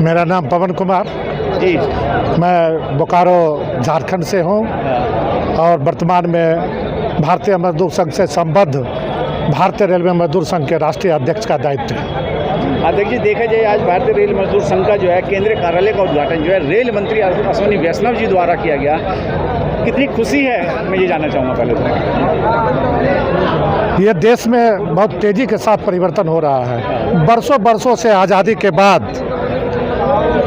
मेरा नाम पवन कुमार जी। मैं बोकारो झारखंड से हूँ और वर्तमान में भारतीय मजदूर संघ से संबद्ध भारतीय रेलवे मजदूर संघ के राष्ट्रीय अध्यक्ष का दायित्व है। अध्यक्ष जी, देखा जाए आज भारतीय रेल मजदूर संघ का जो है केंद्रीय कार्यालय का उद्घाटन जो है रेल मंत्री अश्विनी वैष्णव जी द्वारा किया गया। कितनी खुशी है, मैं ये जानना चाहूँगा पहले तो। ये देश में बहुत तेज़ी के साथ परिवर्तन हो रहा है। बरसों से आज़ादी के बाद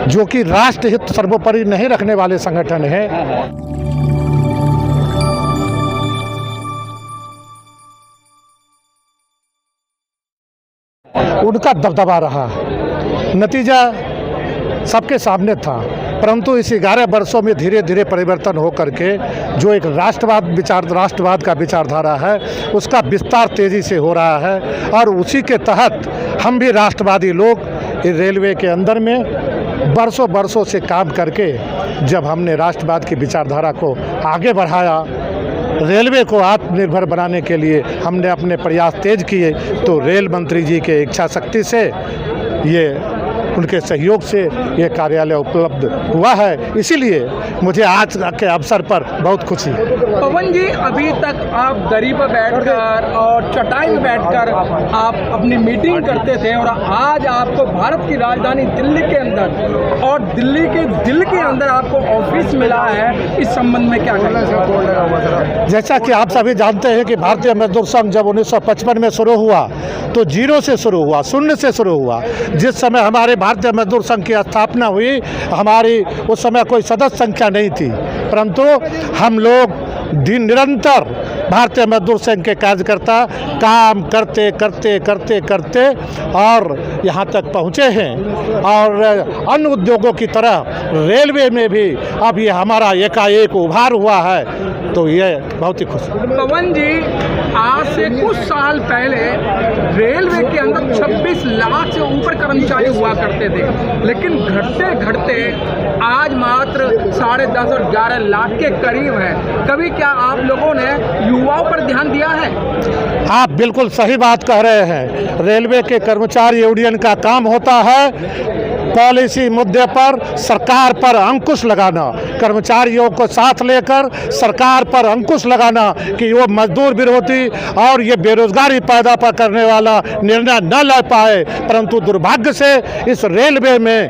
जो कि राष्ट्र हित सर्वोपरि नहीं रखने वाले संगठन है, उनका दबदबा रहा। नतीजा सबके सामने था, परंतु इस 11 वर्षों में धीरे धीरे परिवर्तन हो करके जो एक राष्ट्रवाद का विचारधारा है उसका विस्तार तेज़ी से हो रहा है और उसी के तहत हम भी राष्ट्रवादी लोग रेलवे के अंदर में बरसों से काम करके जब हमने राष्ट्रवाद की विचारधारा को आगे बढ़ाया, रेलवे को आत्मनिर्भर बनाने के लिए हमने अपने प्रयास तेज किए, तो रेल मंत्री जी के इच्छा शक्ति से ये उनके सहयोग से ये कार्यालय उपलब्ध हुआ है। इसीलिए मुझे आज के अवसर पर बहुत खुशी है। पवन जी, अभी तक आप दरी पर बैठकर और चटाई में बैठकर आप अपनी मीटिंग करते थे और आज आपको भारत की राजधानी दिल्ली के अंदर और दिल्ली के दिल के अंदर आपको ऑफिस मिला है, इस संबंध में क्या कहेंगे? जैसा कि आप सभी जानते हैं कि भारतीय मजदूर संघ जब 1955 में शुरू हुआ तो जीरो से शुरू हुआ, शून्य से शुरू हुआ। जिस समय हमारे भारतीय मजदूर संघ की स्थापना हुई, हमारी उस समय कोई सदस्य संख्या नहीं थी, परंतु हम लोग निरंतर भारतीय मजदूर संघ के कार्यकर्ता काम करते और यहाँ तक पहुँचे हैं। और अन्य उद्योगों की तरह रेलवे में भी अब ये हमारा एकाएक उभार हुआ है, तो ये बहुत ही खुशी। पवन जी, आज से कुछ साल पहले रेलवे के अंदर 26 लाख से ऊपर कर्मचारी हुआ करते थे, लेकिन घटते आज मात्र 10.5 और 11 लाख के करीब है। कभी क्या आप लोगों ने युवाओं पर ध्यान दिया है? आप बिल्कुल सही बात कह रहे हैं। रेलवे के कर्मचारी यूनियन का काम होता है पॉलिसी मुद्दे पर सरकार पर अंकुश लगाना, कर्मचारियों को साथ लेकर सरकार पर अंकुश लगाना कि वो मजदूर विरोधी और ये बेरोजगारी पैदा करने वाला निर्णय न ले पाए। परंतु दुर्भाग्य से इस रेलवे में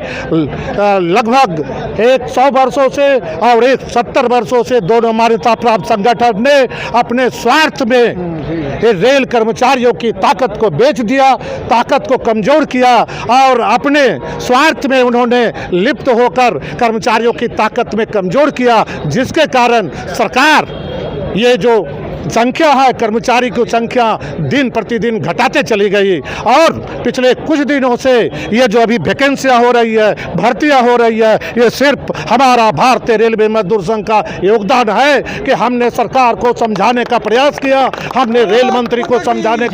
लगभग 100 वर्षों से और 70 वर्षों से दोनों मान्यता प्राप्त संगठन ने अपने स्वार्थ में रेल कर्मचारियों की ताकत को बेच दिया, ताकत को कमजोर किया और अपने स्वार्थ में उन्होंने लिप्त होकर कर्मचारियों की ताकत में कमजोर किया, जिसके कारण सरकार ये जो संख्या है कर्मचारी की संख्या दिन प्रतिदिन घटाते चली गई। और पिछले कुछ दिनों से ये जो अभी वैकेंसियाँ हो रही है, भर्तियाँ हो रही है, ये सिर्फ हमारा भारतीय रेलवे मजदूर संघ का योगदान है कि हमने सरकार को समझाने का प्रयास किया, हमने रेल मंत्री को समझाने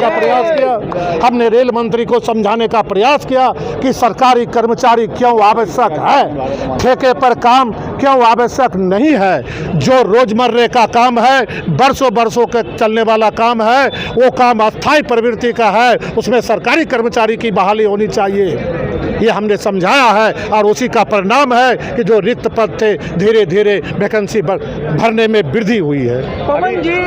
का प्रयास किया कि सरकारी कर्मचारी क्यों आवश्यक है, ठेके पर काम क्यों आवश्यक नहीं है। जो रोजमर्रे का काम है, बरसों के चलने वाला काम है, वो काम अस्थायी प्रवृत्ति का है, उसमें सरकारी कर्मचारी की बहाली होनी चाहिए। ये हमने समझाया है और उसी का परिणाम है कि जो रिक्त पद थे धीरे धीरे वैकेंसी भरने में वृद्धि हुई है। पवन जी,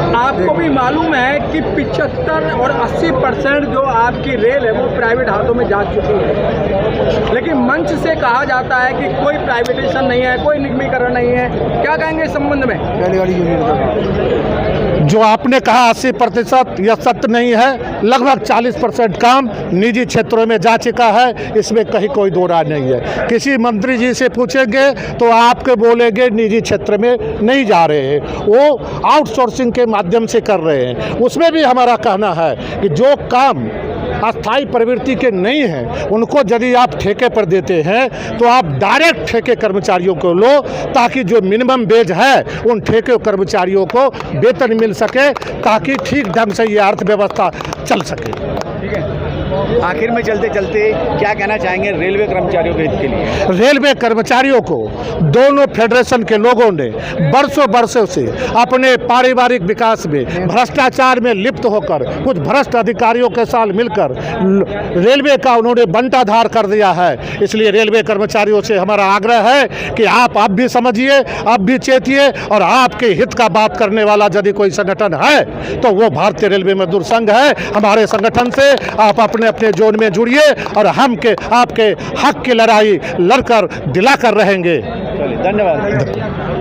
आपको भी मालूम है कि 75 और 80% जो आपकी रेल है वो प्राइवेट हाथों में जा चुकी है, लेकिन मंच से कहा जाता है कि कोई प्राइवेटाइजेशन नहीं है, कोई निगमीकरण नहीं है। क्या कहेंगे इस संबंध में? जो आपने कहा 80% यह सत्य नहीं है। लगभग 40% काम निजी क्षेत्रों में जा चुका है, इसमें कहीं कोई दो राय नहीं है। किसी मंत्री जी से पूछेंगे तो आपके बोलेंगे निजी क्षेत्र में नहीं जा रहे हैं, वो आउटसोर्सिंग के माध्यम से कर रहे हैं। उसमें भी हमारा कहना है कि जो काम अस्थायी प्रवृत्ति के नहीं हैं उनको यदि आप ठेके पर देते हैं तो आप डायरेक्ट ठेके कर्मचारियों को लो, ताकि जो मिनिमम वेज है उन ठेके कर्मचारियों को वेतन मिल सके, ताकि ठीक ढंग से ये अर्थव्यवस्था चल सके। ठीक है। आखिर में चलते चलते क्या कहना चाहेंगे रेलवे कर्मचारियों के हित के लिए? रेलवे कर्मचारियों को दोनों फेडरेशन के लोगों ने बरसों से अपने पारिवारिक विकास में भ्रष्टाचार में लिप्त होकर कुछ भ्रष्ट अधिकारियों के साथ मिलकर रेलवे का उन्होंने बंटाधार कर दिया है। इसलिए रेलवे कर्मचारियों से हमारा आग्रह है कि आप अब भी समझिए, अब भी चेतिए, और आपके हित का बात करने वाला यदि कोई संगठन है तो वो भारतीय रेलवे मजदूर संघ है। हमारे संगठन से आप अपने अपने जोन में जुड़िए और हम के आपके हक की लड़ाई लड़कर दिलाकर रहेंगे। चलिए, धन्यवाद।